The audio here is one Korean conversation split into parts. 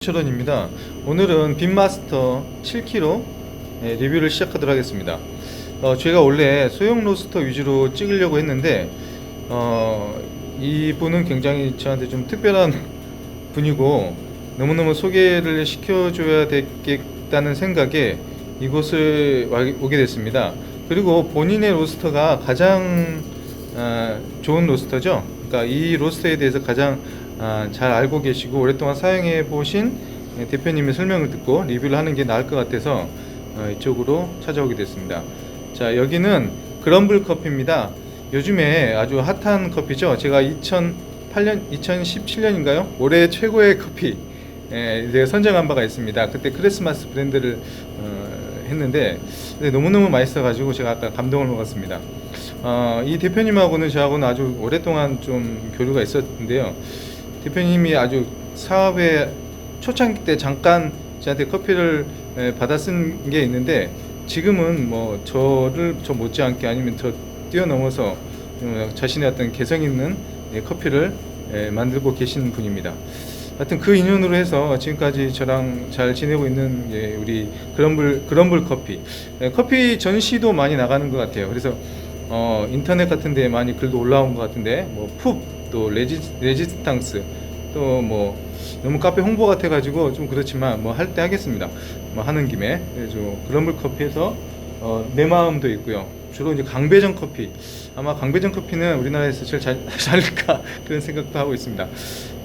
철원입니다. 오늘은 빈마스터 7kg 리뷰를 시작하도록 하겠습니다. 제가 원래 소형 로스터 위주로 찍으려고 했는데 이분은 굉장히 저한테 좀 특별한 분이고 너무너무 소개를 시켜줘야 되겠다는 생각에 이곳을 오게 됐습니다. 그리고 본인의 로스터가 가장 좋은 로스터죠. 그러니까 이 로스터에 대해서 가장 잘 알고 계시고 오랫동안 사용해 보신 대표님의 설명을 듣고 리뷰를 하는 게 나을 것 같아서 이쪽으로 찾아오게 됐습니다. 자, 여기는 그럼블 커피입니다. 요즘에 아주 핫한 커피죠. 제가 2017년인가요? 올해 최고의 커피 제가 선정한 바가 있습니다. 그때 크리스마스 브랜드를 했는데 너무너무 맛있어가지고 제가 아까 감동을 먹었습니다. 이 대표님하고는 저하고는 아주 오랫동안 좀 교류가 있었는데요. 대표님이 아주 사업에 초창기 때 잠깐 저한테 커피를 받아 쓴 게 있는데 지금은 뭐 저 못지않게 아니면 저 뛰어넘어서 자신의 어떤 개성 있는 커피를 만들고 계시는 분입니다. 하여튼 그 인연으로 해서 지금까지 저랑 잘 지내고 있는 우리 그럼블 커피 커피 전시도 많이 나가는 것 같아요. 그래서 인터넷 같은 데 많이 글도 올라온 것 같은데 또 레지스탕스 또 뭐 너무 카페 홍보 같아 가지고 좀 그렇지만 뭐 할 때 하겠습니다. 뭐 하는 김에 그럼블 커피에서 내 마음도 있고요. 주로 이제 강배전 커피, 아마 강배전 커피는 우리나라에서 제일 잘릴까 그런 생각도 하고 있습니다.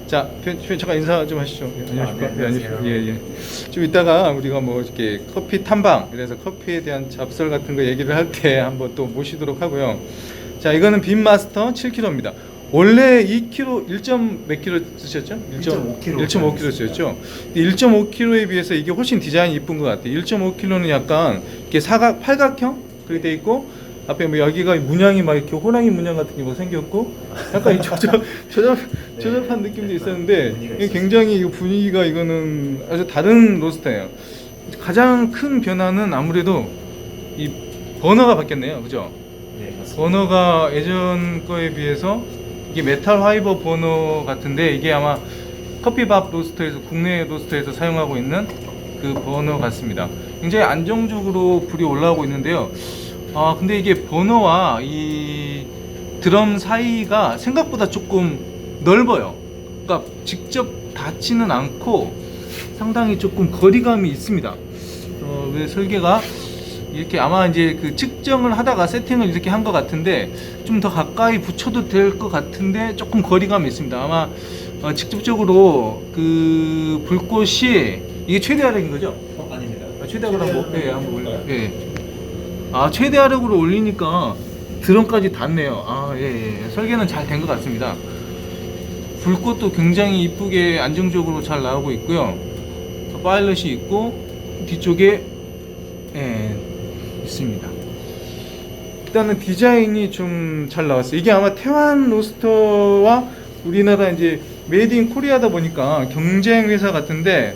자, 잠깐 인사 좀 하시죠. 안녕하십니까? 네, 안녕하십니까? 예. 좀 이따가 우리가 뭐 이렇게 커피 탐방, 그래서 커피에 대한 잡설 같은 거 얘기를 할 때 한번 또 모시도록 하고요. 자, 이거는 빈마스터 7kg입니다. 원래 2kg, 1. 몇 kg 쓰셨죠? 1.5kg 쓰셨죠? 1.5kg에 비해서 이게 훨씬 디자인이 이쁜 것 같아요. 1.5kg는 약간 이렇게 팔각형? 그렇게 돼 있고, 앞에 뭐 여기가 문양이 막 이렇게 호랑이 문양 같은 게 뭐 생겼고, 약간 조잡한 느낌도 있었는데, 이게 굉장히 분위기가 이거는 아주 다른 로스터예요. 가장 큰 변화는 아무래도 이 버너가 바뀌었네요. 그죠? 네, 맞습니다. 버너가 예전 거에 비해서 이게 메탈 화이버 버너 같은데 이게 아마 커피밥 로스터에서 국내 로스터에서 사용하고 있는 그 버너 같습니다. 굉장히 안정적으로 불이 올라오고 있는데요. 근데 이게 버너와 이 드럼 사이가 생각보다 조금 넓어요. 그러니까 직접 닿지는 않고 상당히 조금 거리감이 있습니다. 설계가 이렇게 아마 이제 그 측정을 하다가 세팅을 이렇게 한 것 같은데 좀 더 가까이 붙여도 될 것 같은데 조금 거리감이 있습니다. 아마 직접적으로 그 불꽃이 이게 최대 화력인 거죠? 아닙니다. 최대 화력으로 한번 올려요. 예. 최대 화력으로 올리니까 드럼까지 닿네요. 설계는 잘 된 것 같습니다. 불꽃도 굉장히 이쁘게 안정적으로 잘 나오고 있고요. 파일럿이 있고 뒤쪽에 있습니다. 일단은 디자인이 좀 잘 나왔어요. 이게 아마 태완 로스터와 우리나라 이제 메이드 인 코리아다 보니까 경쟁 회사 같은데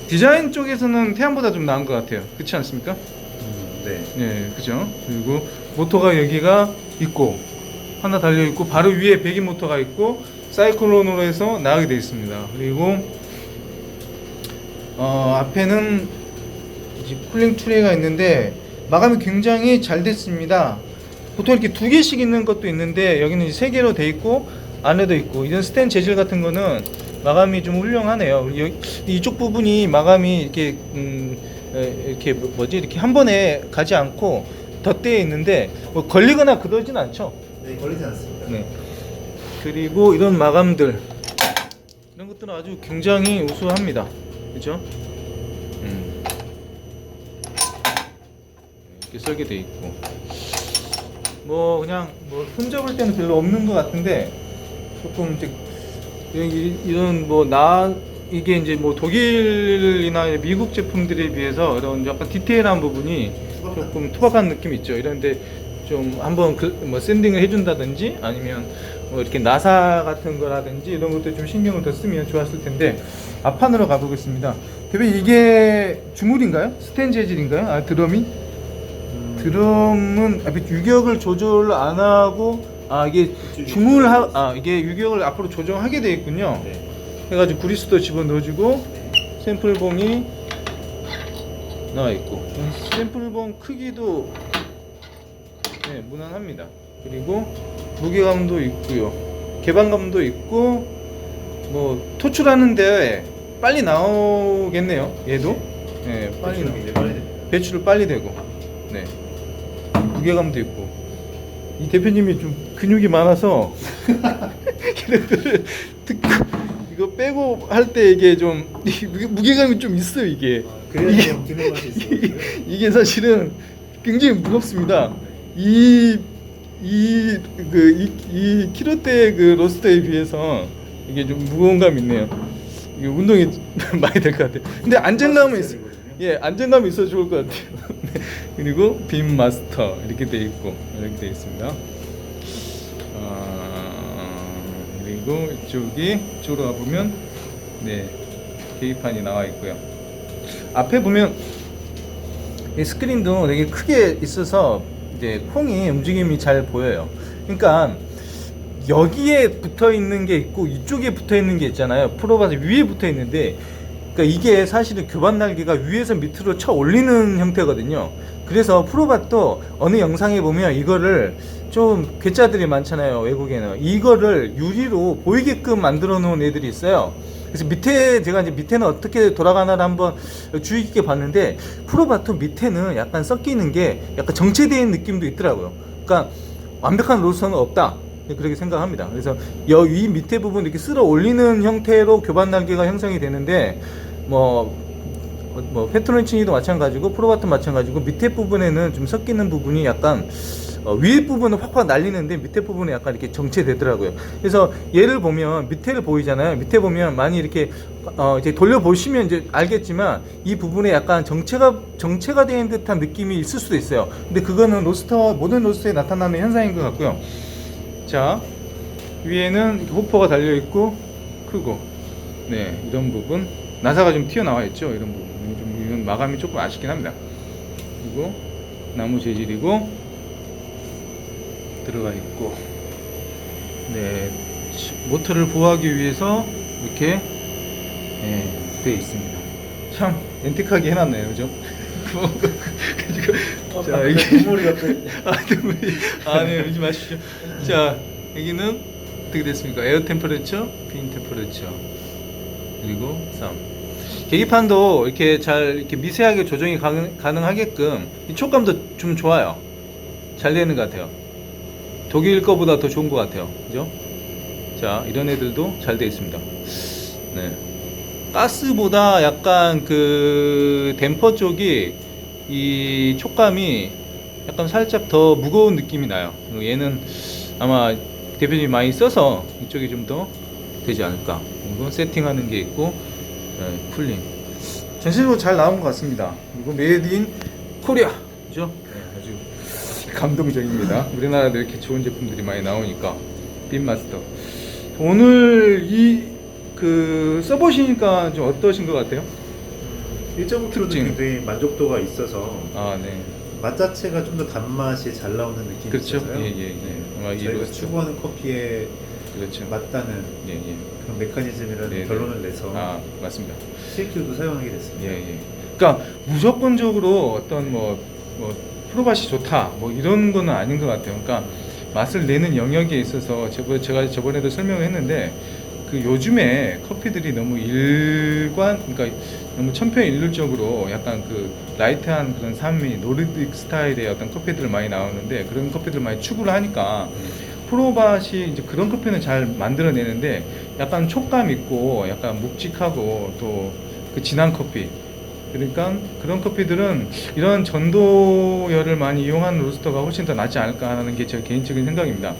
디자인 쪽에서는 태완보다 좀 나은 것 같아요. 그렇지 않습니까? 네. 네, 그죠. 그리고 모터가 여기가 있고 하나 달려 있고 바로 위에 배기 모터가 있고 사이클론으로 해서 나가게 되어 있습니다. 그리고 앞에는 이제 쿨링 트레이가 있는데 마감이 굉장히 잘 됐습니다. 보통 이렇게 두 개씩 있는 것도 있는데 여기는 이제 세 개로 돼 있고 안에도 있고 이런 스텐 재질 같은 거는 마감이 좀 훌륭하네요. 이쪽 부분이 마감이 이렇게 이렇게 이렇게 한 번에 가지 않고 덧대어 있는데 뭐 걸리거나 그러진 않죠. 네, 걸리지 않습니다. 네. 그리고 이런 마감들 이런 것들은 아주 굉장히 우수합니다. 그렇죠? 이렇게 설계되어 있고 뭐 그냥 뭐 흠잡을 때는 별로 없는 것 같은데 조금 이제 이런 이게 이제 뭐 독일이나 미국 제품들에 비해서 이런 약간 디테일한 부분이 조금 투박한 느낌이 있죠. 이런데 좀 한번 뭐 샌딩을 해준다든지 아니면 뭐 이렇게 나사 같은 거라든지 이런 것도 좀 신경을 더 쓰면 좋았을 텐데 앞판으로 가보겠습니다. 대표님 이게 주물인가요? 스텐 재질인가요? 드럼이? 드럼은 유격을 조절 안 하고 이게 이게 유격을 앞으로 조정하게 되어 있군요. 네. 해가지고 구리스도 집어 넣어주고 네. 샘플봉이 나와 있고 샘플봉 크기도 네, 무난합니다. 그리고 무게감도 있고요, 개방감도 있고 뭐 토출하는데 빨리 나오겠네요. 얘도 네, 빨리 배출은 굉장히 빨리 됩니다. 배출을 빨리 되고 네, 무게감도 있고. 이 대표님이 좀 근육이 많아서 이런 거를 듣고 이거 빼고 할 때 이게 좀 무게감이 좀 있어요. 이게 그래야 좀 드는 맛이 있어요. 이게 사실은 굉장히 무겁습니다. 이 키로대 그 로스터에 비해서 이게 좀 무거운 감이 있네요. 이게 운동이 많이 될 것 같아요. 근데 안정감은 있어. 예, 안정감이 있어 좋을 것 같아요. 네. 그리고 빔 마스터 이렇게 돼 있고 이렇게 돼 있습니다. 그리고 이쪽으로 와 보면 네, 계기판이 나와 있고요. 앞에 보면 이 스크린도 되게 크게 있어서 이제 콩이 움직임이 잘 보여요. 그러니까 여기에 붙어 있는 게 있고 이쪽에 붙어 있는 게 있잖아요. 프로바스 위에 붙어 있는데, 그러니까 이게 사실은 교반 날개가 위에서 밑으로 쳐 올리는 형태거든요. 그래서 프로바도 어느 영상에 보면 이거를 좀 괴짜들이 많잖아요. 외국에는 이거를 유리로 보이게끔 만들어 놓은 애들이 있어요. 그래서 밑에 제가 이제 밑에는 어떻게 돌아가나를 한번 주의 깊게 봤는데, 프로바토 밑에는 약간 섞이는 게 약간 정체되는 느낌도 있더라고요. 그러니까 완벽한 로스터는 없다, 그렇게 생각합니다. 그래서 이 밑에 부분 이렇게 쓸어 올리는 형태로 교반 날개가 형성이 되는데, 뭐 페트론치니도 마찬가지고 프로바토 마찬가지고 밑에 부분에는 좀 섞이는 부분이 약간 위에 부분은 확확 날리는데 밑에 부분은 약간 이렇게 정체되더라고요. 그래서 얘를 보면 밑에를 보이잖아요. 밑에 보면 많이 이렇게 이제 돌려보시면 이제 알겠지만 이 부분에 약간 정체가 된 듯한 느낌이 있을 수도 있어요. 근데 그거는 모든 로스터에 나타나는 현상인 것 같고요. 자, 위에는 이렇게 호퍼가 달려 있고 크고, 네, 이런 부분 나사가 좀 튀어나와 있죠. 이런 부분 좀 이건 마감이 조금 아쉽긴 합니다. 그리고 나무 재질이고 들어가 있고, 네, 모터를 보호하기 위해서 이렇게 되어 있습니다. 참 앤틱하게 해놨네요, 그죠? 자, 이게 눈물이 갑자기. 눈물이. 네, 울지 마십시오. 자, 여기는 어떻게 됐습니까? 에어 템퍼레처, 빈 템퍼레처, 그리고 계기판도 이렇게 잘 이렇게 미세하게 조정이 가능하게끔 이 촉감도 좀 좋아요. 잘 되는 것 같아요. 독일 거보다 더 좋은 것 같아요. 그죠? 자, 이런 애들도 잘 되어 있습니다. 네. 가스보다 약간 그 댐퍼 쪽이 이 촉감이 약간 살짝 더 무거운 느낌이 나요. 얘는 아마 대표님이 많이 써서 이쪽이 좀 더 되지 않을까. 그리고 세팅하는 게 있고, 쿨링. 전체적으로 잘 나온 것 같습니다. 그리고 메이드 인 코리아. 그죠? 네, 아주 감동적입니다. 우리나라도 이렇게 좋은 제품들이 많이 나오니까. 빔마스터. 오늘 써보시니까 좀 어떠신 것 같아요? 1.5kg도 굉장히 만족도가 있어서 네. 맛 자체가 좀 더 단맛이 잘 나오는 느낌이 그렇죠. 있어서요. 예. 아마 저희가 로스터. 추구하는 커피에 그렇죠. 맞다는 예. 그런 메커니즘이라는 네, 결론을 내서 맞습니다. CQ도 사용하게 됐습니다. 예. 그러니까 무조건적으로 어떤 프로바시 좋다 이런 거는 아닌 것 같아요. 그러니까 맛을 내는 영역에 있어서 제가 저번에도 설명을 했는데, 그 요즘에 커피들이 너무 그러니까 너무 천편일률적으로 약간 그 라이트한 그런 산미, 노르딕 스타일의 어떤 커피들을 많이 나오는데, 그런 커피들을 많이 추구를 하니까 프로바시 이제 그런 커피는 잘 만들어내는데, 약간 촉감 있고 약간 묵직하고 또 그 진한 커피, 그러니까 그런 커피들은 이런 전도열을 많이 이용하는 로스터가 훨씬 더 낫지 않을까 하는 게 제 개인적인 생각입니다.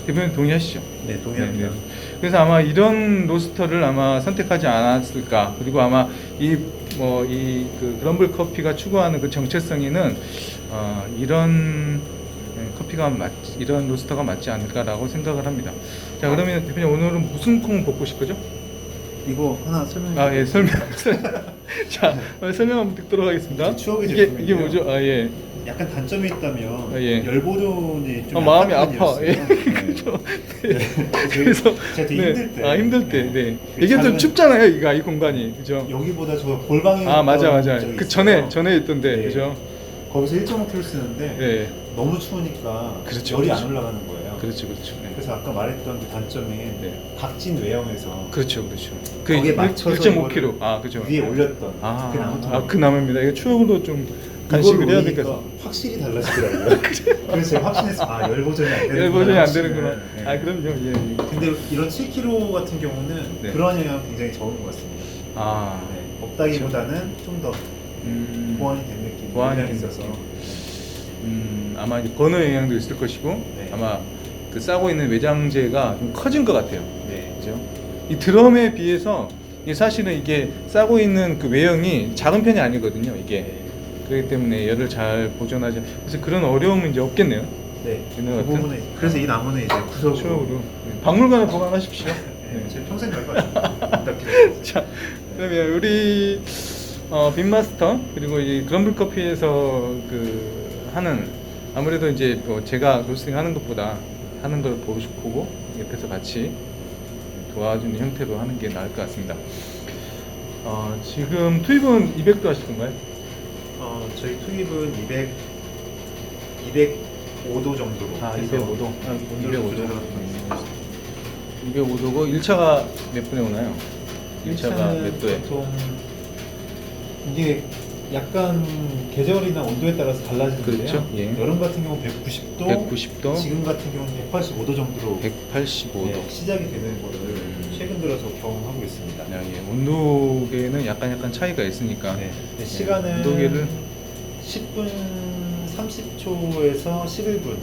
대표님 동의하시죠? 네, 동의합니다. 네. 그래서 아마 이런 로스터를 아마 선택하지 않았을까. 그리고 아마 그 그럼블 커피가 추구하는 그 정체성에는 이런 이런 로스터가 맞지 않을까라고 생각을 합니다. 자, 그러면 대표님 오늘은 무슨 콩 볶고 싶으죠? 이거 하나 설명해 예, 설명. 자, 설명 한번 듣도록 하겠습니다. 추억의 이게 제품인데요. 뭐죠? 예. 약간 단점이 있다면 예. 열 보존이 좀 마음이 약한 아파. 편이었어요. 네. 추워서 네. 그래서 제가 되게 힘들 때. 힘들 때 네. 네. 그 이게 좀 작은- 춥잖아요 이 공간이 그죠? 여기보다 저 골방에 맞아 있던 적이 그 있어요. 전에 있던데 네. 그죠? 거기서 1.5kg 쓰는데 네. 너무 추우니까 그렇죠, 열이 그렇죠. 안 올라가는 거예요. 그렇죠 네. 그래서 아까 말했던 그 단점이 네. 각진 외형에서 그렇죠 거기에 맞춰서 1.5kg 그죠? 위에 올렸던 그 나무토막. 그 나무입니다. 이거 추억으로 좀 간식을 해야 될 것 이걸 같아요. 확실히 달라지더라고요. 그래서 제가 확신했어. 열 버전이 안 되는구나. 열 버전이 안 확신을. 되는구나. 네. 그럼요. 예. 근데 이런 7kg 같은 경우는 네. 그러한 영향 굉장히 적은 것 같습니다. 네. 없다기보다는 좀 더 보완이 된 느낌. 보완이 된 있어서. 아마 이제 번호 영향도 있을 것이고 네. 아마 그 싸고 있는 외장재가 좀 커진 것 같아요. 네. 그죠? 이 드럼에 비해서 사실은 이게 싸고 있는 그 외형이 작은 편이 아니거든요. 이게 네. 그렇기 때문에 열을 잘 보존하지. 그래서 그런 어려움은 이제 없겠네요. 네. 있는 그 것 같은? 부분은 그래서 이 나무는 이제 구석으로. 추억으로 박물관에 보관하십시오. 네. 제 평생 갈 것 같아요. 자, 그러면 우리 빈마스터 그리고 이 그럼블 커피에서 그 하는 아무래도 이제 뭐 제가 로스팅 하는 것보다 하는 걸 보고 옆에서 같이 도와주는 형태로 하는 게 나을 것 같습니다. 지금 투입은 200도 하시던가요? 저희 투입은 205도 정도로. 205도. 205도. 205도고 1차가 몇 분에 오나요? 1차가 몇 도에? 보통 이게 약간 계절이나 온도에 따라서 달라지는데요. 그렇죠. 예. 여름 같은 경우 190도, 190도, 지금 같은 경우는 185도 정도로 185도. 네, 시작이 되는 거를 최근 들어서 경험하고 있습니다. 온도계는 약간 차이가 있으니까 네. 네, 시간은 온도계를 10분 30초에서 11분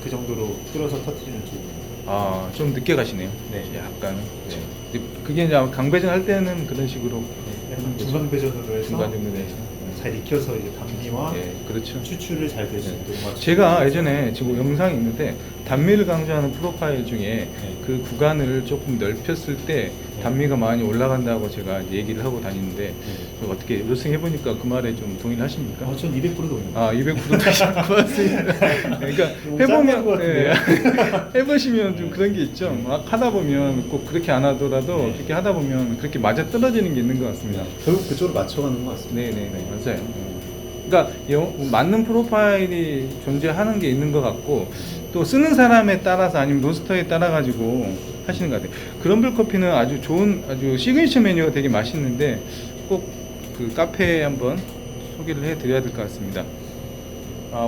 그 정도로 끌어서 터트리는 중입니다. 좀 늦게 가시네요. 네. 약간. 네. 그게 이제 강배전 할 때는 그런 식으로 약간 중간 배전으로 해서 중간 정도 돼서. 잘 익혀서 이제 감기와 그렇죠. 추출을 잘 될 수 있도록 맞추고 제가 예전에 지금 영상이 있는데 단미를 강조하는 프로파일 중에 그 구간을 조금 넓혔을 때 단미가 많이 올라간다고 제가 얘기를 하고 다니는데 어떻게 로스팅 해보니까 그 말에 좀 동의를 하십니까? 전 200% 동의합니다. 200% 고맙습니다. 그러니까 해보시면 좀 그런 게 있죠. 막 하다 보면 꼭 그렇게 안 하더라도 그렇게 하다 보면 그렇게 맞아 떨어지는 게 있는 것 같습니다. 결국 그쪽으로 맞춰가는 것 같습니다. 네네네 맞아요. 그러니까 맞는 프로파일이 존재하는 게 있는 것 같고 또 쓰는 사람에 따라서 아니면 로스터에 따라 가지고 하시는 것 같아요. 그럼블 커피는 아주 좋은 아주 시그니처 메뉴가 되게 맛있는데 꼭 그 카페에 한번 소개를 해드려야 될 것 같습니다.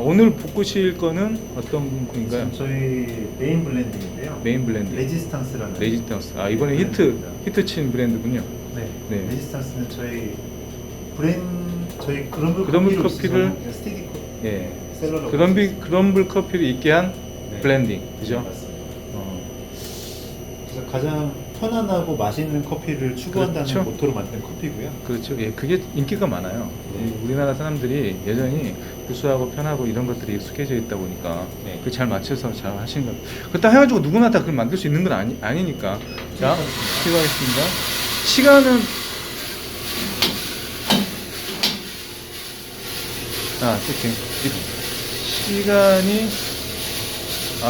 오늘 볶으실 거는 어떤 분인가요? 저희 메인 블렌딩인데요. 메인 블렌딩. 레지스탕스라는. 레지스탕스. 이번에 브랜드입니다. 히트 친 브랜드군요. 네. 레지스탕스는 저희 그럼블 커피를 스테디 예. 셀러로. 그럼블 커피를 있게 한 블렌딩. 그죠? 맞습니다. 그래서 가장 편안하고 맛있는 커피를 추구한다는 그렇죠. 모토로 만든 커피고요. 그렇죠. 예, 그게 인기가 많아요. 우리나라 사람들이 여전히 구수하고 편하고 이런 것들이 익숙해져 있다 보니까 그 잘 맞춰서 잘 하시는 것 같아요. 그렇다 해가지고 누구나 다 그걸 만들 수 있는 건 아니니까. 자, 시작하겠습니다. 시간은 이렇게 시간이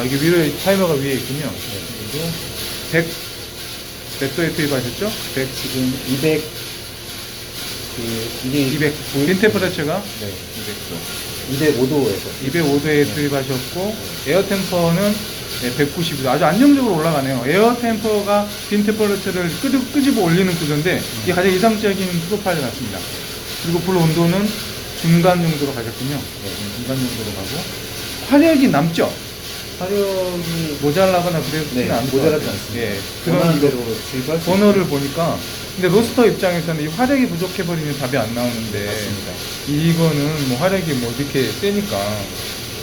이게 위에 타이머가 위에 있군요. 그리고 100 도에 투입하셨죠? 100 지금 200 이게 200 빈테퍼레처가 200도 205도에서 205도에 투입하셨고 에어 템퍼는 190도 아주 안정적으로 올라가네요. 에어 템퍼가 빈테퍼레처를 끄집어 올리는 구조인데 이게 가장 이상적인 프로파일 같습니다. 그리고 불 온도는 중간 정도로 가셨군요. 중간 정도로 가고 화력이 남죠? 화력이 모자라거나 그러지는 않고 모자라지 않습니다. 그런 대로 주입할 수 번호를 보니까 근데 로스터 입장에서는 이 화력이 부족해버리면 답이 안 나오는데 맞습니다. 이거는 뭐 화력이 이렇게 세니까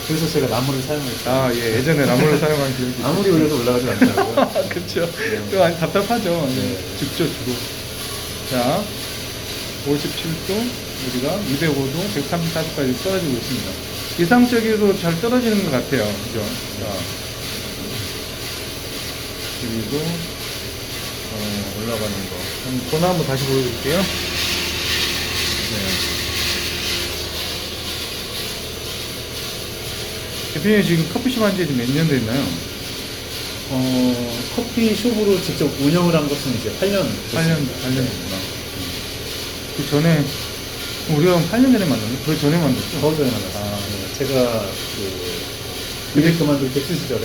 그래서 제가 나무를 사용했어요. 예전에 나무를 사용한 기억이 아무리 올려도 올라가지 않더라고요. 그렇죠. 또 아니 답답하죠. 죽죠 주고. 자, 57도 우리가 205도, 134도까지 떨어지고 있습니다. 이상적으로 잘 떨어지는 것 같아요. 그죠? 자, 그리고 올라가는 거. 번호 한번 다시 보여드릴게요. 대표님 지금 커피숍 한 지 몇 년 됐나요? 커피숍으로 직접 운영을 한 것은 이제 8년 8년 됐구나. 그 전에 우리가 8년 전에 만났나? 그 전에 만났죠? 더 전에 만났어요. 아. 네, 제가 그일 그만둘 백수 시절에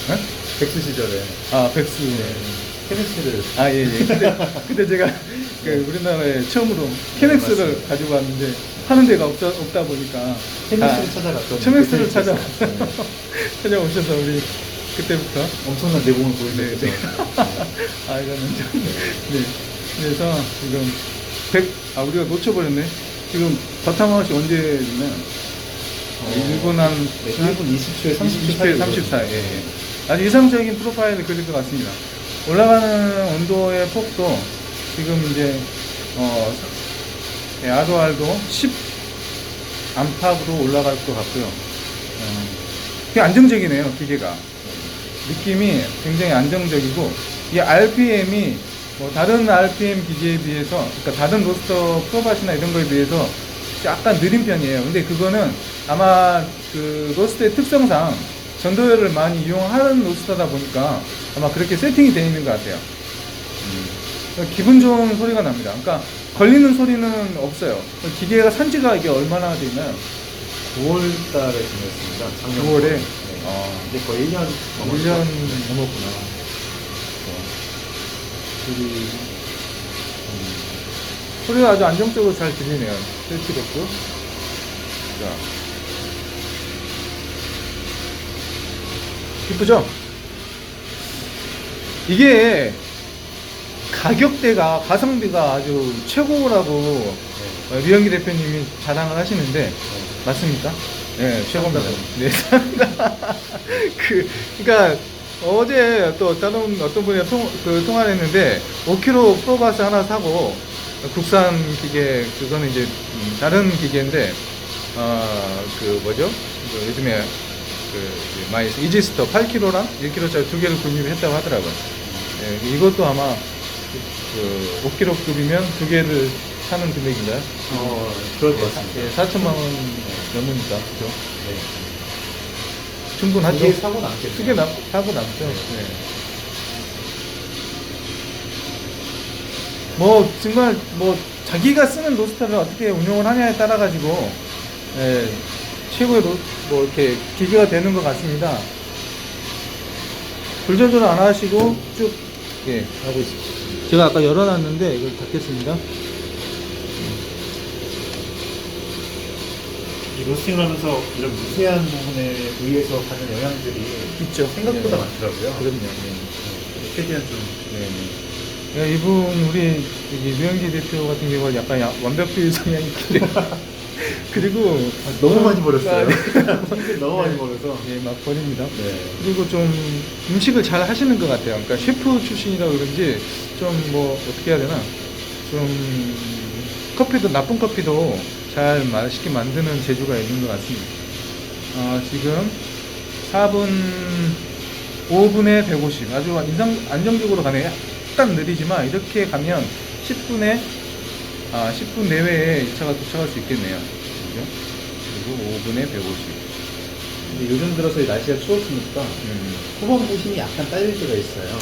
네? 백수 시절에 아, 백수. 케네스를 아, 예, 예. 그때 제가 그 우리나라에 처음으로 케넥스를 맞습니다. 가지고 왔는데 파는 데가 없다 보니까 케네스를 찾아갔죠. 체맥스를 네. 찾아오셔서 우리 그때부터 엄청난 내공을 네, 보여주셨죠. 네. 아, 이거는 좀 네. 그래서 지금 우리가 놓쳐버렸네. 지금 바타마우스 언제 있나요? 1분 한 네, 1분 20초에 20초에 34. 예, 예. 아주 이상적인 프로파일을 그릴 것 같습니다. 올라가는 온도의 폭도 지금 이제 ROR도 10 안팎으로 올라갈 것 같고요. 되게 안정적이네요, 기계가. 느낌이 굉장히 안정적이고, 이 RPM이 다른 RPM 기계에 비해서, 그러니까 다른 로스터 프로바시나 이런 거에 비해서 약간 느린 편이에요. 근데 그거는 아마 그 로스터의 특성상 전도율을 많이 이용하는 로스터다 보니까 아마 그렇게 세팅이 되어 있는 것 같아요. 기분 좋은 소리가 납니다. 그러니까 걸리는 소리는 없어요. 기계가 산지가 이게 얼마나 돼 있나요? 9월 달에 지냈습니다. 작년 9월에? 네. 이제 거의 1년 1년 넘었구나. 소리가 아주 안정적으로 잘 들리네요. 쓸 필요 없고. 자. 이쁘죠? 이게 가격대가, 가성비가 아주 최고라고 류영기 대표님이 자랑을 하시는데, 맞습니까? 네, 최고입니다. 네, 그러니까 어제 또 다른 어떤 분이랑 통화를 했는데 5kg 프로바스 하나 사고 국산 기계, 그거는 이제 다른 기계인데 그 뭐죠? 그 요즘에 그 많이 이지스터 8kg랑 1kg짜리 두 개를 구입했다고 하더라고요. 네, 이것도 아마 그 5kg급이면 두 개를 사는 금액인가요? 그럴 것 같습니다. 예, 4천만 원 넘으니까, 그죠? 네. 충분하죠? 두개 사고 남겠네요. 두개 사고 남죠. 네. 뭐, 정말, 자기가 쓰는 로스터를 어떻게 운용을 하냐에 따라가지고, 예, 최고의 이렇게 기계가 되는 것 같습니다. 불 조절 안 하시고, 쭉, 예, 하고 있습니다. 제가 아까 열어놨는데, 이걸 닫겠습니다. 이 로스팅을 하면서 이런 미세한 부분에 의해서 받는 영향들이 있죠. 생각보다 네. 많더라고요. 그럼요. 최대한 좀 네. 이분, 우리, 류영기 대표 같은 경우는 약간 완벽주의 성향이 있기 때문에. 그리고. 너무 많이 버렸어요. 네. 너무 많이 버려서. 네, 막 버립니다. 네. 그리고 좀 음식을 잘 하시는 것 같아요. 그러니까 셰프 출신이라 그런지 좀 어떻게 해야 되나. 좀 커피도, 나쁜 커피도 잘 맛있게 만드는 재주가 있는 것 같습니다. 지금 4분, 5분에 150. 아주 안정적으로 가네요. 약간 느리지만 이렇게 가면 10분 내외에 이 차가 도착할 수 있겠네요. 그죠? 그리고 5분에 150. 근데 요즘 들어서 날씨가 추웠으니까 후반 부심이 약간 딸릴 때가 있어요.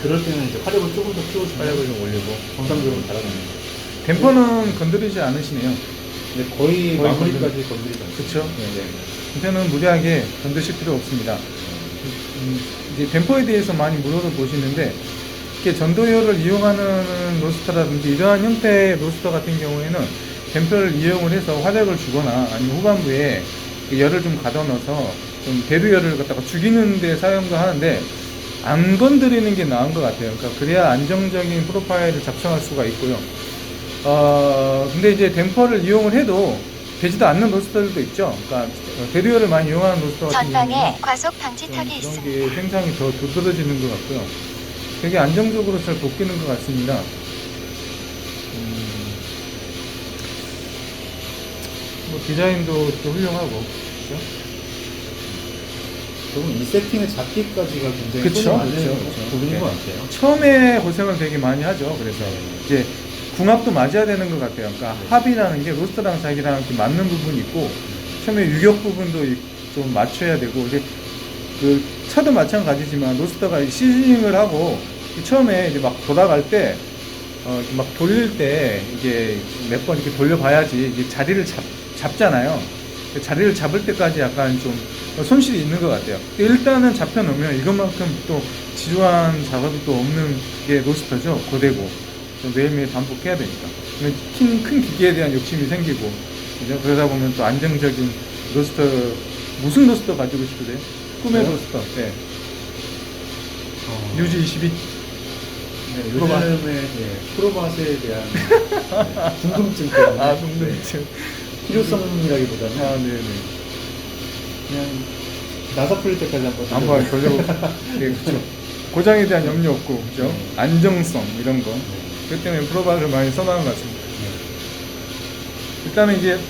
그럴 때는 이제 화력을 조금 더 키워주면 화력을 좀 올리고. 정상적으로 달아납니다. 댐퍼는 건드리지 않으시네요. 근데 거의 마무리까지 건드리지 않습니다. 그쵸? 댐퍼는 무리하게 건드실 필요 없습니다. 이제 댐퍼에 대해서 많이 물어보시는데, 이렇게 전도열을 이용하는 로스터라든지 이러한 형태의 로스터 같은 경우에는 댐퍼를 이용을 해서 화력을 주거나 아니면 후반부에 그 열을 좀 가둬 넣어서 좀 대류열을 갖다가 죽이는 데 사용도 하는데, 안 건드리는 게 나은 것 같아요. 그러니까 그래야 안정적인 프로파일을 작성할 수가 있고요. 근데 이제 댐퍼를 이용을 해도 되지도 않는 로스터들도 있죠. 그러니까 대류열을 많이 이용하는 로스터 같은 전방에 경우는 과속 방지턱이 그런 있습니다. 게 생산이 더 두드러지는 것 같고요. 되게 안정적으로 잘 볶이는 것 같습니다. 디자인도 또 훌륭하고, 그렇죠? 결국 이 세팅을 잡기까지가 굉장히 그쵸? 손이 많은 그쵸. 부분인 네. 것 같아요. 처음에 고생을 되게 많이 하죠. 그래서 이제 궁합도 맞아야 되는 것 같아요. 그러니까 합이라는 게 로스터랑 자기랑 이렇게 맞는 부분이 있고, 처음에 유격 부분도 좀 맞춰야 되고 이제 그 차도 마찬가지지만 로스터가 시즈닝을 하고 처음에 이제 막 돌아갈 때 막 돌릴 때 이게 몇 번 이렇게 돌려봐야지 이게 자리를 잡잖아요. 자리를 잡을 때까지 약간 좀 손실이 있는 것 같아요. 일단은 잡혀놓으면 이것만큼 또 지루한 작업이 또 없는 게 로스터죠. 고되고 좀 매일매일 반복해야 되니까. 큰 기계에 대한 욕심이 생기고 그죠? 그러다 보면 또 안정적인 로스터, 무슨 로스터 가지고 싶으세요? 꿈의 저요? 로스터. 네. 유지 22. 네, 프로바. 요즘에 프로바스에 대한 궁금증 때문에 아, 궁금증. 필요성이라기보다는 아, 네네. 그냥 나사 풀릴 때까지 한번 돌려보고. 네, 그렇죠. 고장에 대한 염려 없고, 그죠? 네. 안정성, 이런 거. 그렇기 때문에 프로바를 많이 선호하는 것 같습니다. 일단은 이제,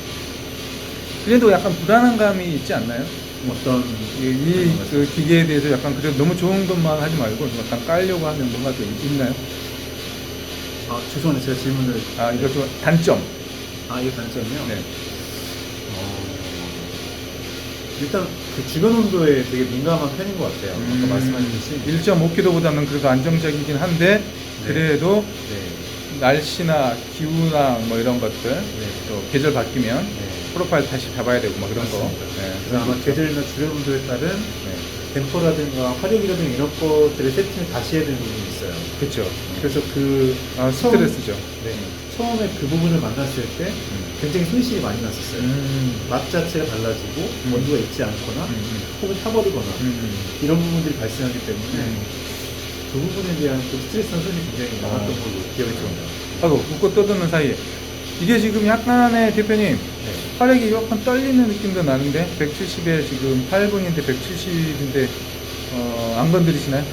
그래도 약간 불안한 감이 있지 않나요? 어떤 그 기계에 대해서 약간 그래도 너무 좋은 것만 하지 말고 약간 깔려고 하면 뭔가 또 있나요? 죄송한데 제가 질문을 이거 좀 단점. 이거 단점이요? 네. 일단 그 주변 온도에 되게 민감한 편인 것 같아요. 아까 말씀하셨듯이 1.5kg보다는 그래도 안정적이긴 한데 그래도 네. 날씨나 기후나 뭐 이런 것들 네. 또 계절 바뀌면 네. 프로파일 다시 잡아야 되고 막 그런 거. 맞습니다. 네. 그래서 아마 계절이나 주변 온도에 따른 네. 댐퍼라든가 화력이라든가 이런 것들의 세팅을 다시 해야 되는 부분이 있어요. 그렇죠. 그래서 그 스트레스죠. 네. 처음에 그 부분을 만났을 때 굉장히 손실이 많이 났었어요. 맛 자체가 달라지고 원두가 있지 않거나 혹은 타버리거나 이런 부분들이 발생하기 때문에 그 부분에 대한 또 스트레스나 손실이 굉장히 많았던 걸로 기억이 듭니다. 아이고 웃고 떠드는 사이에 이게 지금 약간의 대표님 네. 활력이 약간 떨리는 느낌도 나는데 170에 지금 8분인데 170인데 안 건드리시나요?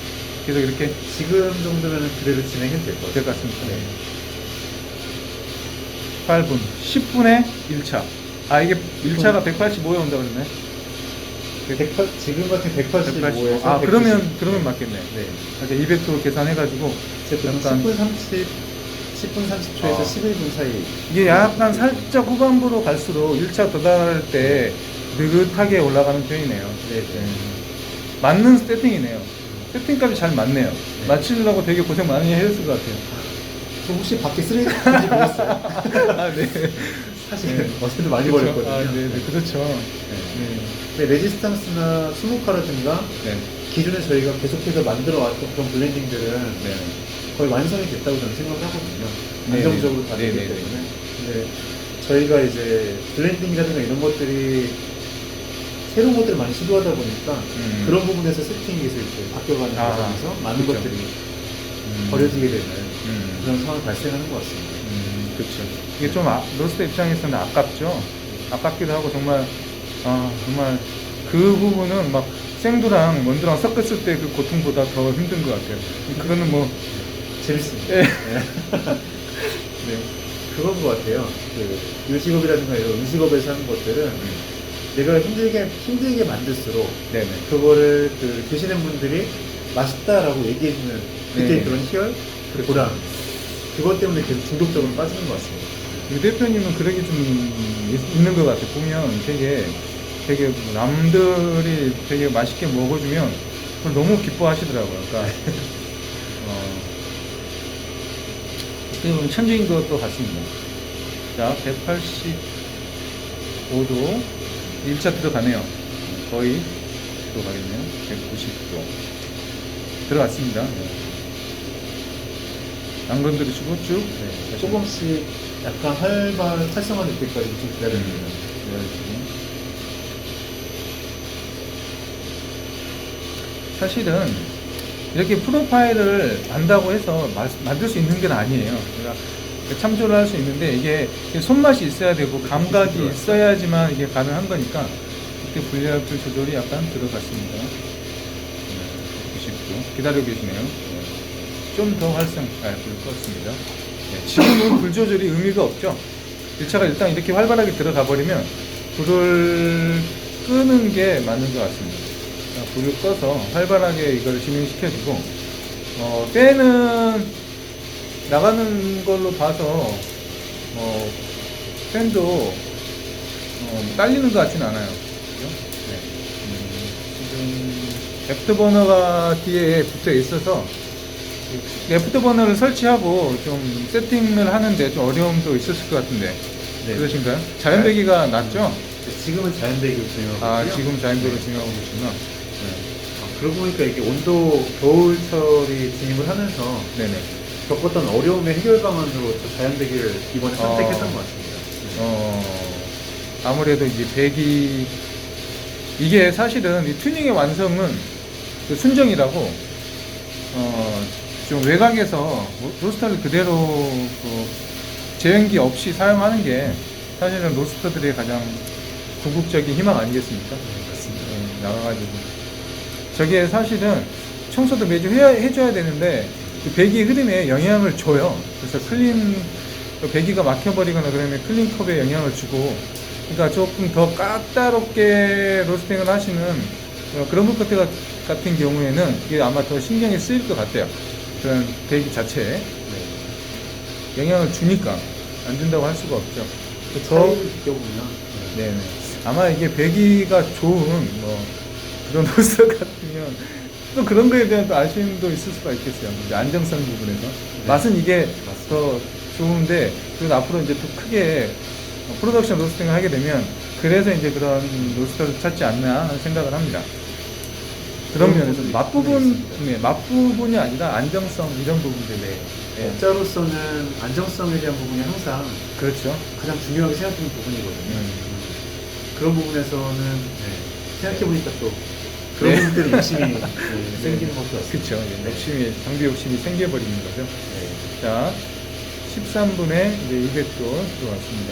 계속 이렇게 지금 정도면 그대로 진행해도 될 것 될 같아요. 것 같습니다. 네. 8분 10분에 1차 이게 1차가 185에 온다고 그랬나요? 지금 같은 185에서 그러면 맞겠네. 네. 그러니까 200도 계산해가지고 약간 10분 30초에서 11분 사이. 이게 약간 살짝 후반부로 갈수록 1차 도달할 때 느긋하게 올라가는 편이네요. 네. 맞는 세팅이네요. 세팅값이 잘 맞네요. 맞추려고 되게 고생 많이 했을 것 같아요. 혹시 밖에 쓰레기 버리지 보셨어요? 네. 사실 어제도 많이 버렸거든요. 네, 그렇죠. 근데 레지스탕스나 스모카라든가 기존에 저희가 계속해서 만들어 왔던 그런 블렌딩들은 거의 완성이 됐다고 저는 생각을 하거든요. 안정적으로 다 되기 때문에. 근데 저희가 이제 블렌딩이라든가 이런 것들이 새로운 것들을 많이 시도하다 보니까 그런 부분에서 세팅이 계속 이렇게 바뀌어가는 과정에서 많은 그렇죠. 것들이 버려지게 되는 그런 상황이 발생하는 것 같습니다. 그렇죠. 이게 좀 로스터 입장에서는 아깝죠. 아깝기도 하고 정말 그 부분은 막 생두랑 원두랑 섞었을 때 그 고통보다 더 힘든 것 같아요. 그거는 뭐 재밌습니다. 네. 네. 그건 것 같아요. 그 요식업이라든가 이런 음식업에서 하는 것들은 내가 힘들게 만들수록 그거를 드시는 분들이 맛있다라고 얘기해주는 그때 그런 희열, 그 보람, 그것 때문에 계속 중독적으로 빠지는 것 같습니다. 유 대표님은 그런 게 좀 있는 것 같아요. 보면 되게 남들이 되게 맛있게 먹어주면 그걸 너무 기뻐하시더라고요. 그러니까 어떻게 보면 천재인 것도 같습니다. 자, 185도 1차 들어가네요. 거의 들어가겠네요. 190도 들어갔습니다. 안 건드리시고 쭉 조금씩 약간 활성화될 때까지 좀 기다려야 됩니다. 사실은 이렇게 프로파일을 안다고 해서 만들 수 있는 건 아니에요. 그러니까 참조를 할 수 있는데 이게 손맛이 있어야 되고 감각이 있어야지만 이게 가능한 거니까 이렇게 분리압줄 조절이 약간 들어갔습니다. 90도 기다리고 계시네요. 좀 더 불 껐습니다. 지금은 불 조절이 의미가 없죠. 1차가 일단 이렇게 활발하게 들어가 버리면 불을 끄는 게 맞는 것 같습니다. 불을 꺼서 활발하게 이걸 진행시켜주고 팬은 나가는 걸로 봐서 팬도 딸리는 것 같지는 않아요. 그죠? 애프터버너가 뒤에 붙어 있어서 애프터버너를 설치하고 좀 세팅을 하는데 좀 어려움도 있었을 것 같은데 네. 그러신가요? 자연 배기가 낫죠? 지금은 자연배기로 진행하고 아 있고요. 지금 자연 배기로 네. 진행하고 계시구나. 그러고 보니까 이게 온도 겨울철이 진입을 하면서 네네. 겪었던 어려움의 해결 방안으로 저 자연배기를 이번에 선택했던 것 같습니다. 아무래도 이제 배기 이게 사실은 이 튜닝의 완성은 그 순정이라고 좀 외곽에서 로스터를 그대로 그 제연기 없이 사용하는 게 사실은 로스터들의 가장 궁극적인 희망 아니겠습니까? 맞습니다. 나가가지고 저게 사실은 청소도 매주 해줘야 되는데 그 배기 흐름에 영향을 줘요. 그래서 배기가 막혀버리거나 그러면 클린컵에 영향을 주고, 그러니까 조금 더 까다롭게 로스팅을 하시는 그런 것 같은 경우에는 이게 아마 더 신경이 쓰일 것 같아요. 그런 배기 자체에 영향을 주니까 안 준다고 할 수가 없죠. 더 느껴보면 네네. 아마 이게 배기가 좋은 그런 로스터 같으면 또 그런 거에 대한 또 아쉬움도 있을 수가 있겠어요. 이제 안정성 부분에서 맛은 이게 맞습니다. 더 좋은데 그래도 앞으로 이제 또 크게 프로덕션 로스팅을 하게 되면 그래서 이제 그런 로스터를 찾지 않나 하는 생각을 합니다. 그런 면에서 맛부분이 아니라 안정성 이런 부분들에 업자로서는 안정성에 대한 부분이 항상 그렇죠. 가장 중요하게 생각하는 부분이거든요. 그런 부분에서 생각해보니까 또 그런 네. 부분들이 욕심이 생기는 것도 같습니다. 그렇죠. 욕심이 장비 욕심이 생겨버리는 거죠. 네. 자, 13분에 이제 200도 들어왔습니다.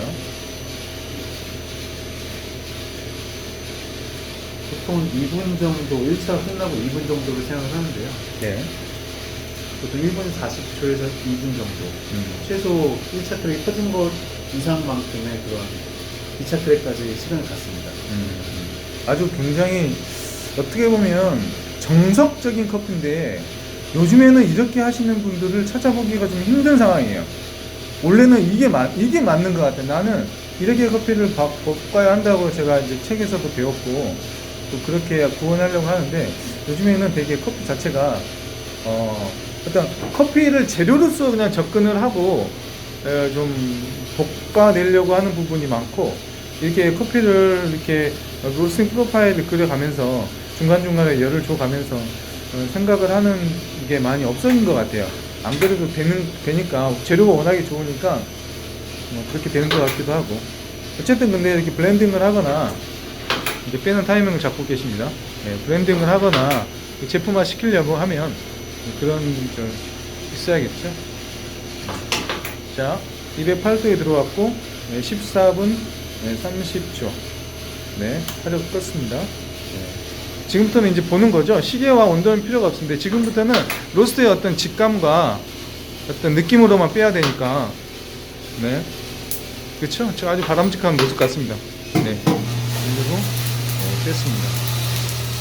보통 2분 정도, 1차 끝나고 2분 정도를 생각을 하는데요. 네. 보통 1분 40초에서 2분 정도. 최소 1차 트랙이 터진 것 이상만큼의 그런 2차 트랙까지 시간을 갖습니다. 아주 굉장히 어떻게 보면 정석적인 커피인데 요즘에는 이렇게 하시는 분들을 찾아보기가 좀 힘든 상황이에요. 원래는 이게 맞는 것 같아요. 나는 이렇게 커피를 볶아야 한다고 제가 이제 책에서도 배웠고 또 그렇게 구원하려고 하는데 요즘에는 되게 커피 자체가 어떤 커피를 재료로서 그냥 접근을 하고 좀 볶아내려고 하는 부분이 많고 이렇게 커피를 이렇게 로스팅 프로파일을 그려가면서 중간중간에 열을 줘가면서 생각을 하는 게 많이 없어진 것 같아요. 안 그래도 되니까 재료가 워낙에 좋으니까 그렇게 되는 것 같기도 하고 어쨌든 근데 이렇게 블렌딩을 하거나 이제 빼는 타이밍을 잡고 계십니다. 블렌딩을 하거나 제품화 시키려고 하면 그런 좀 있어야겠죠. 자, 208도에 들어왔고 14분 30초 화력 껐습니다. 지금부터는 이제 보는 거죠. 시계와 온도는 필요가 없습니다. 지금부터는 로스트의 어떤 직감과 어떤 느낌으로만 빼야 되니까 그렇죠? 아주 바람직한 모습 같습니다. 그리고 됐습니다.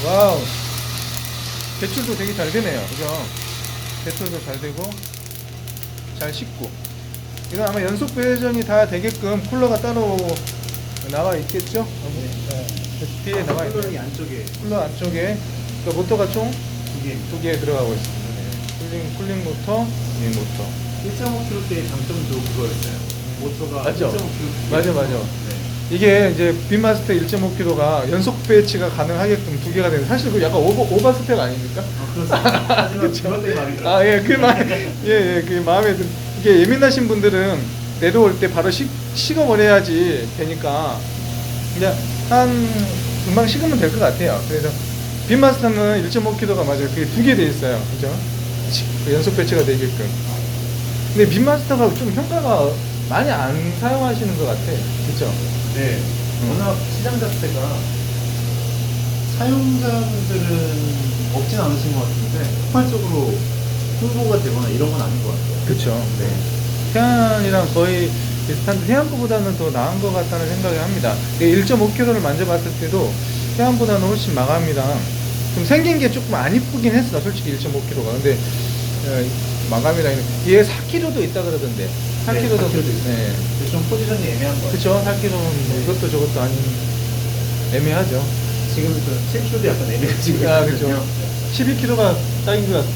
와우, 배출도 되게 잘 되네요. 그죠? 배출도 잘 되고 잘 식고 이건 아마 연속 배전이 다 되게끔 쿨러가 따로 나와 있겠죠? 뒤에 나와 있네요. 쿨러이 안쪽에 쿨러 안쪽에 그러니까 모터가 총 두 개 들어가고 있습니다. 쿨링 모터, 이 모터. 1.5kg 대의 장점도 그거였어요. 모터가 맞죠? 1.5kg. 맞아. 이게 이제 빈마스터 1.5kg가 연속 배치가 가능하게끔 두 개가 되는 사실 그 약간 오버 스펙 아닙니까? 그렇습니다. 하지만 그것 때문에 마음에 들어요. 그 마음에 이게 예민하신 분들은 내려올 때 바로 식어버려야지 되니까 그냥 금방 식으면 될 것 같아요. 그래서 빈마스터는 1.5kg가 맞아요. 그게 두 개 돼 있어요. 그죠? 연속 배치가 되게끔. 근데 빈마스터가 좀 효과가 많이 안 사용하시는 것 같아. 그죠? 네. 워낙 시장 자체가 사용자분들은 없진 않으신 것 같은데 폭발적으로 홍보가 되거나 이런 건 아닌 것 같아요. 그쵸. 태안이랑 거의 비슷한데 태안보다는 더 나은 것 같다는 생각을 합니다. 1.5kg를 만져봤을 때도 태안보다는 훨씬 마감이랑 좀 생긴 게 조금 안 이쁘긴 했어. 솔직히 1.5kg가. 근데 마감이랑 얘 4kg도 있다 그러던데. 4kg도 4kg 도 있어요. 좀 포지션이 애매한 것 같아요. 그쵸. 4kg는 뭐 이것도 저것도 아닌 애매하죠. 지금 저 7kg도 약간 애매해지고 아, 있거든요. 그죠. 12kg가 딱인 것 같아요.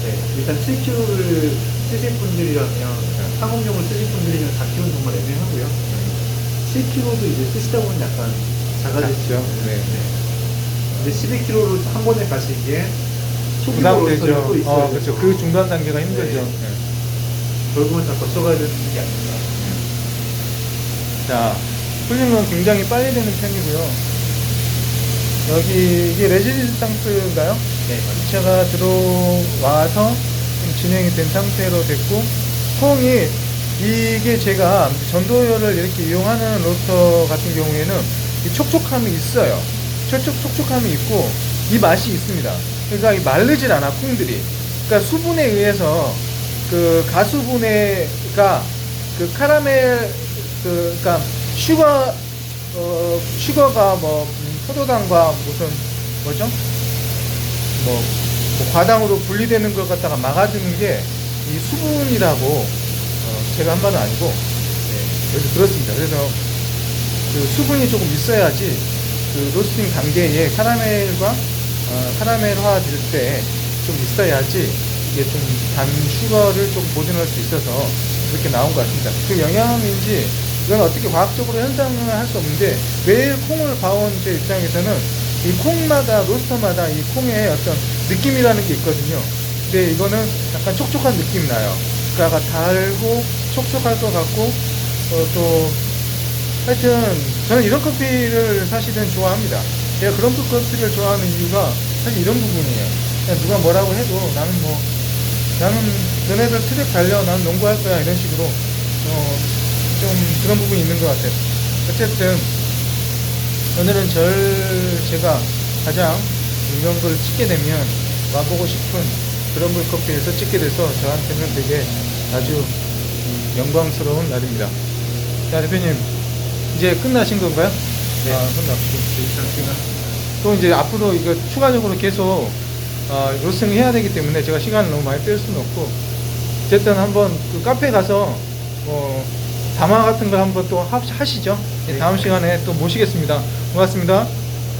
네, 일단 7kg를 쓰실 분들이라면 항공용을 쓰실 분들이면 4kg는 정말 애매하고요. 7kg도 이제 쓰시다 보면 약간 작아질 수 작죠. 있는. 네. 근데 12kg로 한 번에 가시기에 부담되죠. 또 있어요. 그렇죠. 그 중간 단계가 힘들죠. 네. 네. 결국은 다 거쳐가야 되는 게 아닌가. 자, 풀린 건 굉장히 빨리 되는 편이고요. 여기 이게 레지스탕스인가요? 네, 기체가 들어와서 좀 진행이 된 상태로 됐고, 콩이 이게 제가 전도열을 이렇게 이용하는 로스터 같은 경우에는 이 촉촉함이 있어요. 촉촉함이 있고 이 맛이 있습니다. 그러니까 이 마르질 않아 콩들이. 그러니까 수분에 의해서 그 가수분해가 그 카라멜 그러니까 슈거가 뭐 포도당과 무슨 뭐죠? 뭐 과당으로 분리되는 걸 갖다가 막아주는 게 이 수분이라고 제가 한 바는 아니고 여기서 들었습니다. 그래서 그 수분이 조금 있어야지 그 로스팅 단계에 카라멜화 될 때 좀 있어야지 이게 좀 단 슈거를 좀 보존할 수 있어서 그렇게 나온 것 같습니다. 그 영향인지 이건 어떻게 과학적으로 현상을 할 수 없는데 매일 콩을 봐온 제 입장에서는 이 콩마다 로스터마다 이 콩의 어떤 느낌이라는 게 있거든요. 근데 이거는 약간 촉촉한 느낌이 나요. 그러니까 달고 촉촉할 것 같고 또 하여튼 저는 이런 커피를 사실은 좋아합니다. 제가 그런 커피를 좋아하는 이유가 사실 이런 부분이에요. 그냥 누가 뭐라고 해도 나는 너네들 트랙 달려 나는 농구할 거야 이런 식으로 좀 그런 부분이 있는 것 같아요. 어쨌든 오늘은 제가 가장 이런 걸 찍게 되면 와보고 싶은 그런 물커피에서 찍게 돼서 저한테는 되게 아주 영광스러운 날입니다. 자, 대표님 이제 끝나신 건가요? 네. 끝났고 또 이제 앞으로 이거 추가적으로 계속 로스팅 해야 되기 때문에 제가 시간을 너무 많이 뺄 수는 없고 어쨌든 한번 그 카페 가서 담화 같은 걸 한번 또 하시죠. 네, 다음 시간에 또 모시겠습니다. 고맙습니다.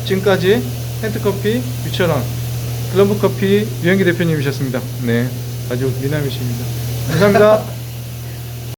지금까지 텐트커피 유철원 글로벌커피 유영기 대표님이셨습니다. 네, 아주 미남이십니다. 감사합니다.